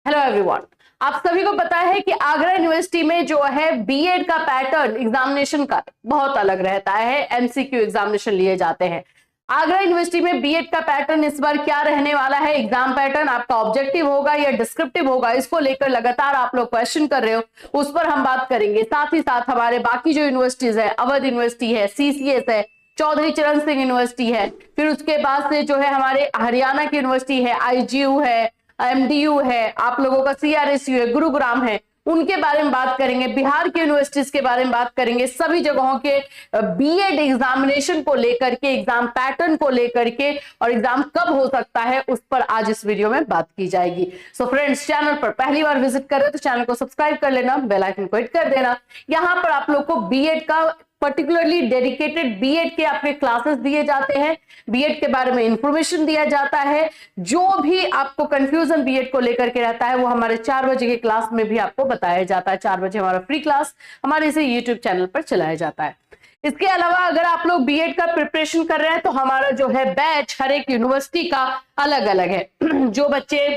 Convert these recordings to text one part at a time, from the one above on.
Hello everyone, आप सभी को पता है कि आगरा यूनिवर्सिटी में जो है बीएड का पैटर्न एग्जामिनेशन का बहुत अलग रहता है। एमसीक्यू एग्जामिनेशन लिए जाते हैं। आगरा यूनिवर्सिटी में बीएड का पैटर्न इस बार क्या रहने वाला है, एग्जाम पैटर्न आपका ऑब्जेक्टिव होगा या डिस्क्रिप्टिव होगा, इसको लेकर लगातार आप लोग क्वेश्चन कर रहे हो, उस पर हम बात करेंगे। साथ ही साथ हमारे बाकी जो यूनिवर्सिटीज है, अवध यूनिवर्सिटी है, सीसीएस है, चौधरी चरण सिंह यूनिवर्सिटी है, फिर उसके बाद से जो है हमारे हरियाणा की यूनिवर्सिटी है, आईजीयू है, एमडीयू है, आप लोगों का सीआरएसयू है, गुरुग्राम है, उनके बारे में बात करेंगे। बिहार की यूनिवर्सिटीज के बारे में बात करेंगे। सभी जगहों के बीएड एग्जामिनेशन को लेकर के, एग्जाम पैटर्न को लेकर के और एग्जाम कब हो सकता है, उस पर आज इस वीडियो में बात की जाएगी। सो फ्रेंड्स, चैनल पर पहली बार विजिट कर रहे हो तो चैनल को सब्सक्राइब कर लेना, बेल आइकन को हिट कर देना। यहाँ पर आप लोग को बीएड का पर्टिकुलरली डेडिकेटेड बीएड के आपके क्लासेस दिए जाते हैं, बीएड के बारे में इंफॉर्मेशन दिया जाता है। जो भी आपको कंफ्यूजन बीएड को लेकर के रहता है वो हमारे 4 बजे के क्लास में भी आपको बताया जाता है। 4 बजे हमारा फ्री क्लास हमारे इसे यूट्यूब चैनल पर चलाया जाता है। इसके अलावा अगर आप लोग बीएड का प्रिपरेशन कर रहे हैं तो हमारा जो है बैच हर एक यूनिवर्सिटी का अलग अलग है। जो बच्चे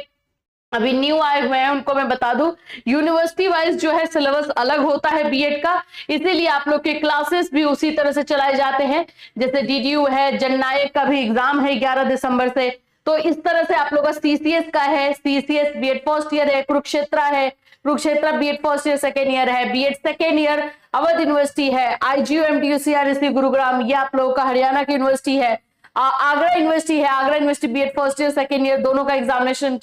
अभी न्यू आए हुए हैं उनको मैं बता दूं, यूनिवर्सिटी वाइज जो है सिलेबस अलग होता है बीएड का, इसीलिए आप लोग के क्लासेस भी उसी तरह से चलाए जाते हैं। जैसे डीडीयू है, जननायक का भी एग्जाम है 11 दिसंबर से, तो इस तरह से आप लोग का सीसीएस का है, सीसीएस बीएड फर्स्ट ईयर है, Kurukshetra BEd first year second year है, BEd second year Awadh university है, आईजीयू एमडीयू सीआरएसयू गुरुग्राम, ये आप लोगों का हरियाणा की यूनिवर्सिटी है, आगरा यूनिवर्सिटी है, Agra university BEd first year second year दोनों का एग्जामिनेशन,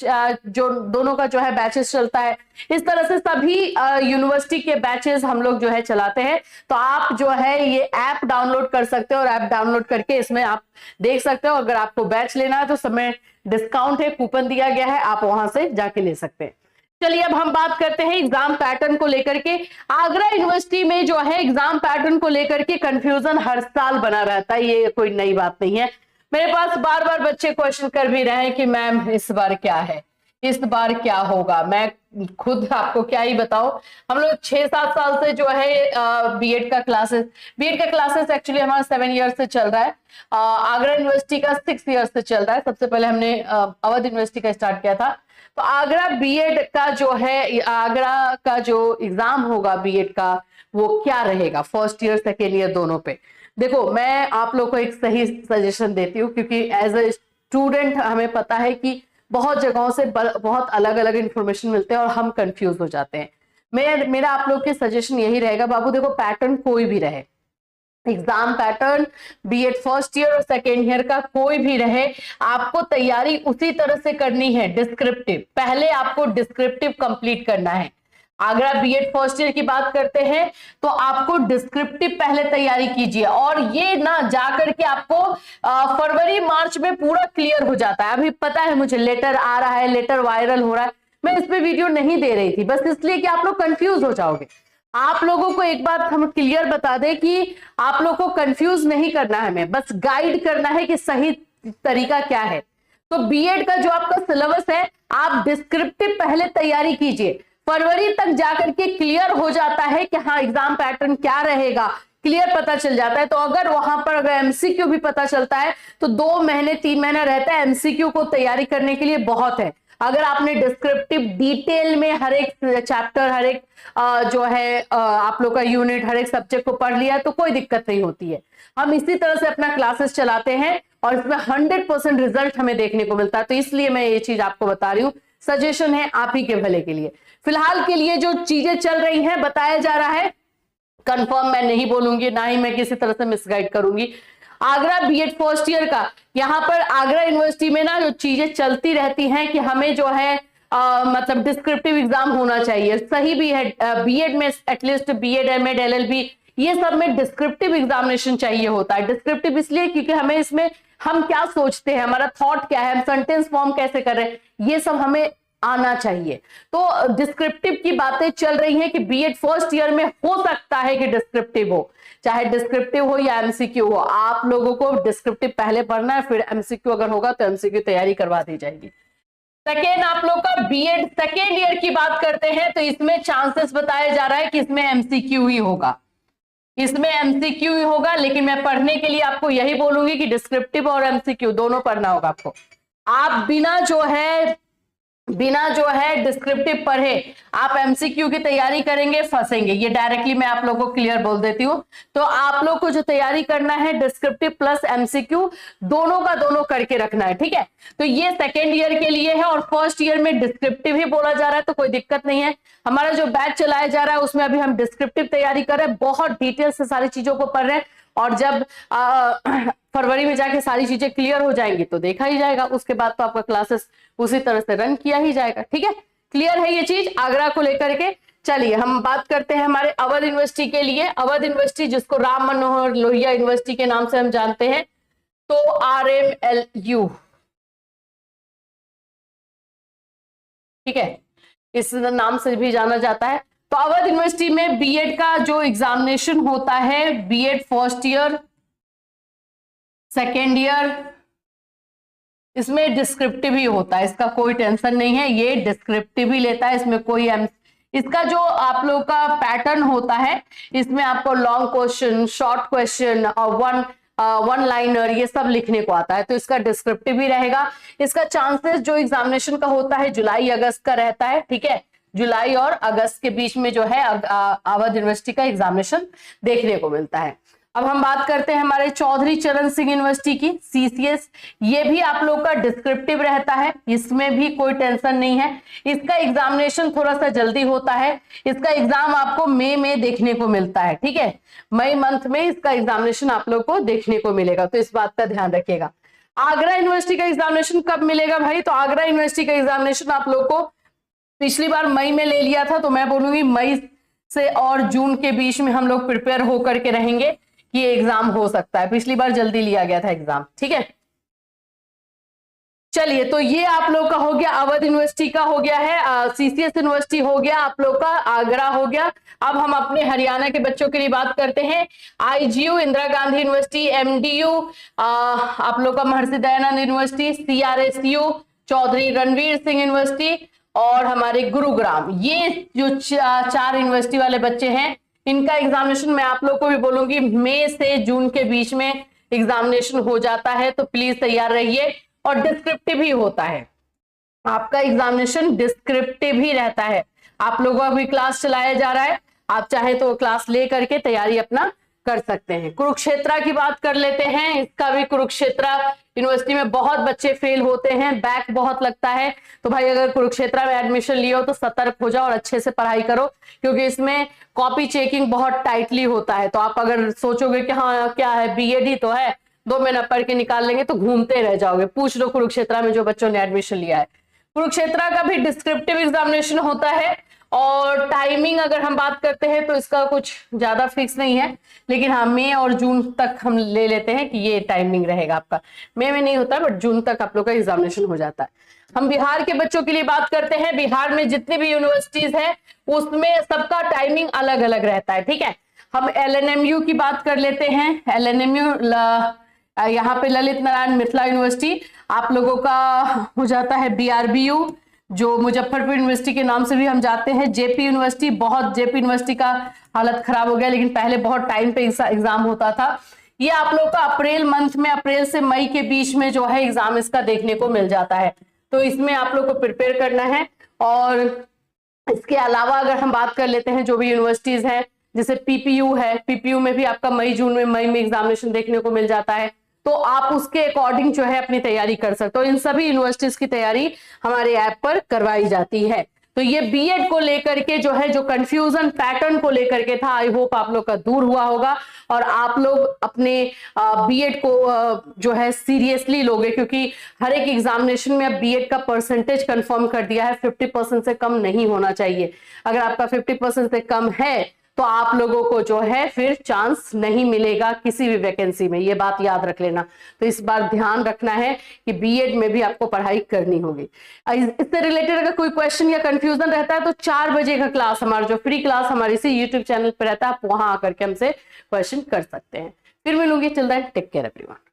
जो दोनों का जो है बैचेस चलता है। इस तरह से सभी यूनिवर्सिटी के बैचेस हम लोग जो है चलाते हैं। तो आप जो है ये ऐप डाउनलोड कर सकते हो और ऐप डाउनलोड करके इसमें आप देख सकते हो। अगर आपको बैच लेना है तो समय डिस्काउंट है, कूपन दिया गया है, आप वहां से जाके ले सकते हैं। चलिए अब हम बात करते हैं एग्जाम पैटर्न को लेकर के। आगरा यूनिवर्सिटी में जो है एग्जाम पैटर्न को लेकर के कंफ्यूजन हर साल बना रहता है, ये कोई नई बात नहीं है। मेरे पास बार बार बच्चे क्वेश्चन कर भी रहे हैं कि मैम इस बार क्या है, इस बार क्या होगा। मैं खुद आपको क्या ही बताऊं, हम लोग 6-7 साल से जो है बीएड का क्लासेस एक्चुअली हमारा 7 ईयर से चल रहा है। आगरा यूनिवर्सिटी का 6 ईयर से चल रहा है। सबसे पहले हमने अवध यूनिवर्सिटी का स्टार्ट किया था। तो आगरा बीएड का जो है, आगरा का जो एग्जाम होगा बीएड का, वो क्या रहेगा फर्स्ट ईयर सेकेंड ईयर दोनों पे। देखो, मैं आप लोग को एक सही सजेशन देती हूँ, क्योंकि एज अ स्टूडेंट हमें पता है कि बहुत जगहों से बहुत अलग अलग इंफॉर्मेशन मिलते हैं और हम कंफ्यूज हो जाते हैं। मेरा आप लोग के सजेशन यही रहेगा, बाबू देखो पैटर्न कोई भी रहे, exam pattern BEd first year और सेकेंड ईयर का कोई भी रहे, आपको तैयारी उसी तरह से करनी है। डिस्क्रिप्टिव पहले आपको डिस्क्रिप्टिव कंप्लीट करना है। आगरा बीएड फर्स्ट ईयर की बात करते हैं तो आपको डिस्क्रिप्टिव पहले तैयारी कीजिए, और ये ना जाकर के आपको फरवरी मार्च में पूरा क्लियर हो जाता है। अभी पता है मुझे लेटर आ रहा है, लेटर वायरल हो रहा है, मैं इस पे वीडियो नहीं दे रही थी बस इसलिए कि आप लोग कंफ्यूज हो जाओगे। आप लोगों को एक बात हम क्लियर बता दें कि आप लोग को कंफ्यूज नहीं करना है, हमें बस गाइड करना है कि सही तरीका क्या है। तो बीएड का जो आपका सिलेबस है, आप डिस्क्रिप्टिव पहले तैयारी कीजिए, फरवरी तक जाकर के क्लियर हो जाता है कि हाँ एग्जाम पैटर्न क्या रहेगा, क्लियर पता चल जाता है। तो अगर वहां पर अगर एमसीक्यू भी पता चलता है तो 2 महीने 3 महीना रहता है एमसीक्यू को तैयारी करने के लिए, बहुत है। अगर आपने डिस्क्रिप्टिव डिटेल में हर एक चैप्टर, हर एक जो है आप लोग का यूनिट, हर एक सब्जेक्ट को पढ़ लिया तो कोई दिक्कत नहीं होती है। हम इसी तरह से अपना क्लासेस चलाते हैं और इसमें 100% रिजल्ट हमें देखने को मिलता है। तो इसलिए मैं ये चीज आपको बता रही हूँ, सजेशन है आप ही के भले के लिए। फिलहाल के लिए जो चीजें चल रही हैं, बताया जा रहा है, कंफर्म मैं नहीं बोलूंगी, ना ही मैं किसी तरह से मिसगाइड करूंगी। आगरा बीएड फर्स्ट ईयर का, यहाँ पर आगरा यूनिवर्सिटी में ना जो चीजें चलती रहती हैं कि हमें जो है मतलब डिस्क्रिप्टिव एग्जाम होना चाहिए, सही भी है। बीएड में एटलीस्ट बीएड एमएड एलएलबी ये सब में डिस्क्रिप्टिव एग्जामिनेशन चाहिए होता है। डिस्क्रिप्टिव इसलिए क्योंकि हमें इसमें हम क्या सोचते हैं, हमारा थॉट क्या है, हम सेंटेंस फॉर्म कैसे कर रहे हैं, ये सब हमें आना चाहिए। तो डिस्क्रिप्टिव की बातें चल रही हैं कि बीएड फर्स्ट ईयर में हो सकता है कि डिस्क्रिप्टिव हो, चाहे डिस्क्रिप्टिव हो या एमसीक्यू हो। आप लोगों को डिस्क्रिप्टिव पहले पढ़ना है, फिर एमसीक्यू अगर होगा तो एमसीक्यू तैयारी करवा दी जाएगी। सेकेंड, आप लोग का बीएड सेकेंड ईयर की बात करते हैं तो इसमें चांसेस बताया जा रहा है कि इसमें एमसीक्यू ही होगा, इसमें एमसीक्यू ही होगा। लेकिन मैं पढ़ने के लिए आपको यही बोलूंगी कि डिस्क्रिप्टिव और एमसीक्यू दोनों पढ़ना होगा आपको। आप बिना जो है बिना जो है डिस्क्रिप्टिव पढ़े आप एमसीक्यू की तैयारी करेंगे, फंसेंगे। ये डायरेक्टली मैं आप लोगों को क्लियर बोल देती हूँ। तो आप लोग को जो तैयारी करना है डिस्क्रिप्टिव प्लस एमसीक्यू दोनों का दोनों करके रखना है, ठीक है। तो ये सेकेंड ईयर के लिए है और फर्स्ट ईयर में डिस्क्रिप्टिव ही बोला जा रहा है, तो कोई दिक्कत नहीं है। हमारा जो बैच चलाया जा रहा है उसमें अभी हम डिस्क्रिप्टिव तैयारी कर रहे हैं, बहुत डिटेल से सारी चीजों को पढ़ रहे हैं, और जब फरवरी में जाके सारी चीजें क्लियर हो जाएंगी तो देखा ही जाएगा, उसके बाद तो आपका क्लासेस उसी तरह से रन किया ही जाएगा, ठीक है। क्लियर है ये चीज आगरा को लेकर के। चलिए हम बात करते हैं हमारे अवध यूनिवर्सिटी के लिए। अवध यूनिवर्सिटी जिसको राम मनोहर लोहिया यूनिवर्सिटी के नाम से हम जानते हैं, तो RMLU, ठीक है, इस नाम से भी जाना जाता है। तो अवध यूनिवर्सिटी में बीएड का जो एग्जामिनेशन होता है, BEd first year second year, इसमें डिस्क्रिप्टिव ही होता है, इसका कोई टेंशन नहीं है, ये डिस्क्रिप्टिव ही लेता है, इसमें कोई इसका जो आप लोग का पैटर्न होता है, इसमें आपको लॉन्ग क्वेश्चन, शॉर्ट क्वेश्चन और वन लाइनर ये सब लिखने को आता है, तो इसका डिस्क्रिप्टिव ही रहेगा। इसका चांसेस जो एग्जामिनेशन का होता है जुलाई अगस्त का रहता है, ठीक है, जुलाई और अगस्त के बीच में जो है अवध यूनिवर्सिटी का एग्जामिनेशन देखने को मिलता है। अब हम बात करते हैं हमारे चौधरी चरण सिंह यूनिवर्सिटी की, CCS। ये भी आप लोग का डिस्क्रिप्टिव रहता है, इसमें भी कोई टेंशन नहीं है। इसका एग्जामिनेशन थोड़ा सा जल्दी होता है, इसका एग्जाम आपको मई में देखने को मिलता है, ठीक है, मई मंथ में इसका एग्जामिनेशन आप लोग को देखने को मिलेगा, तो इस बात का ध्यान रखिएगा। आगरा यूनिवर्सिटी का एग्जामिनेशन कब मिलेगा भाई? तो आगरा यूनिवर्सिटी का एग्जामिनेशन आप लोग को पिछली बार मई में ले लिया था, तो मैं बोलूंगी मई से और जून के बीच में हम लोग प्रिपेयर होकर के रहेंगे कि एग्जाम हो सकता है। पिछली बार जल्दी लिया गया था एग्जाम, ठीक है। चलिए, तो ये आप लोग का हो गया, अवध यूनिवर्सिटी का हो गया है, CCS यूनिवर्सिटी हो गया आप लोग का, आगरा हो गया। अब हम अपने हरियाणा के बच्चों के लिए बात करते हैं। IGU Indira Gandhi university, MDU आप लोग का Maharshi Dayanand university, CRSU Chaudhary Ranvir Singh university और हमारे गुरुग्राम। ये जो चार यूनिवर्सिटी वाले बच्चे हैं, इनका एग्जामिनेशन मैं आप लोग को भी बोलूंगी मई से जून के बीच में एग्जामिनेशन हो जाता है, तो प्लीज तैयार रहिए। और डिस्क्रिप्टिव ही होता है, आपका एग्जामिनेशन डिस्क्रिप्टिव ही रहता है। आप लोगों का भी क्लास चलाया जा रहा है, आप चाहे तो क्लास ले करके तैयारी अपना कर सकते हैं। कुरुक्षेत्रा की बात कर लेते हैं, इसका भी कुरुक्षेत्रा यूनिवर्सिटी में बहुत बच्चे फेल होते हैं, बैक बहुत लगता है। तो भाई अगर कुरुक्षेत्रा में एडमिशन लिए हो तो सतर्क हो जाओ और अच्छे से पढ़ाई करो, क्योंकि इसमें कॉपी चेकिंग बहुत टाइटली होता है। तो आप अगर सोचोगे कि हाँ क्या है, बीएड ही तो है, 2 महीना पढ़ के निकाल लेंगे, तो घूमते रह जाओगे। पूछ लो कुरुक्षेत्रा में जो बच्चों ने एडमिशन लिया है। कुरुक्षेत्रा का भी डिस्क्रिप्टिव एग्जामिनेशन होता है, और टाइमिंग अगर हम बात करते हैं तो इसका कुछ ज्यादा फिक्स नहीं है, लेकिन हाँ मई और जून तक हम ले लेते हैं कि ये टाइमिंग रहेगा आपका। मई में नहीं होता, बट जून तक आप लोग का एग्जामिनेशन हो जाता है। हम बिहार के बच्चों के लिए बात करते हैं। बिहार में जितनी भी यूनिवर्सिटीज है उसमें सबका टाइमिंग अलग अलग रहता है, ठीक है। हम LNMU की बात कर लेते हैं। LNMU यहाँ पे ललित नारायण मिथिला यूनिवर्सिटी आप लोगों का हो जाता है। BRBU जो मुजफ्फरपुर यूनिवर्सिटी के नाम से भी हम जाते हैं। JP यूनिवर्सिटी, बहुत JP यूनिवर्सिटी का हालत खराब हो गया, लेकिन पहले बहुत टाइम पे एग्जाम होता था। ये आप लोग का अप्रैल मंथ में, अप्रैल से मई के बीच में जो है एग्जाम इसका देखने को मिल जाता है, तो इसमें आप लोग को प्रिपेयर करना है। और इसके अलावा अगर हम बात कर लेते हैं जो भी यूनिवर्सिटीज है, जैसे PPU है, PPU में भी आपका मई में एग्जामिनेशन देखने को मिल जाता है, तो आप उसके अकॉर्डिंग जो है अपनी तैयारी कर सकते हो। इन सभी यूनिवर्सिटीज की तैयारी हमारे ऐप पर करवाई जाती है। तो ये बीएड को लेकर के जो है, जो कंफ्यूजन पैटर्न को लेकर के था, आई होप आप लोग का दूर हुआ होगा और आप लोग अपने बीएड को जो है सीरियसली लोगे, क्योंकि हर एक एग्जामिनेशन में अब बीएड का परसेंटेज कंफर्म कर दिया है, 50% से कम नहीं होना चाहिए। अगर आपका 50% से कम है तो आप लोगों को जो है फिर चांस नहीं मिलेगा किसी भी वैकेंसी में, ये बात याद रख लेना। तो इस बार ध्यान रखना है कि बीएड में भी आपको पढ़ाई करनी होगी। इससे रिलेटेड अगर कोई क्वेश्चन या कंफ्यूजन रहता है तो 4 बजे का क्लास, हमारा जो फ्री क्लास हमारे इसी यूट्यूब चैनल पर रहता है, आप वहां आकर के हमसे क्वेश्चन कर सकते हैं। फिर मिलूंगी, till then take care everyone.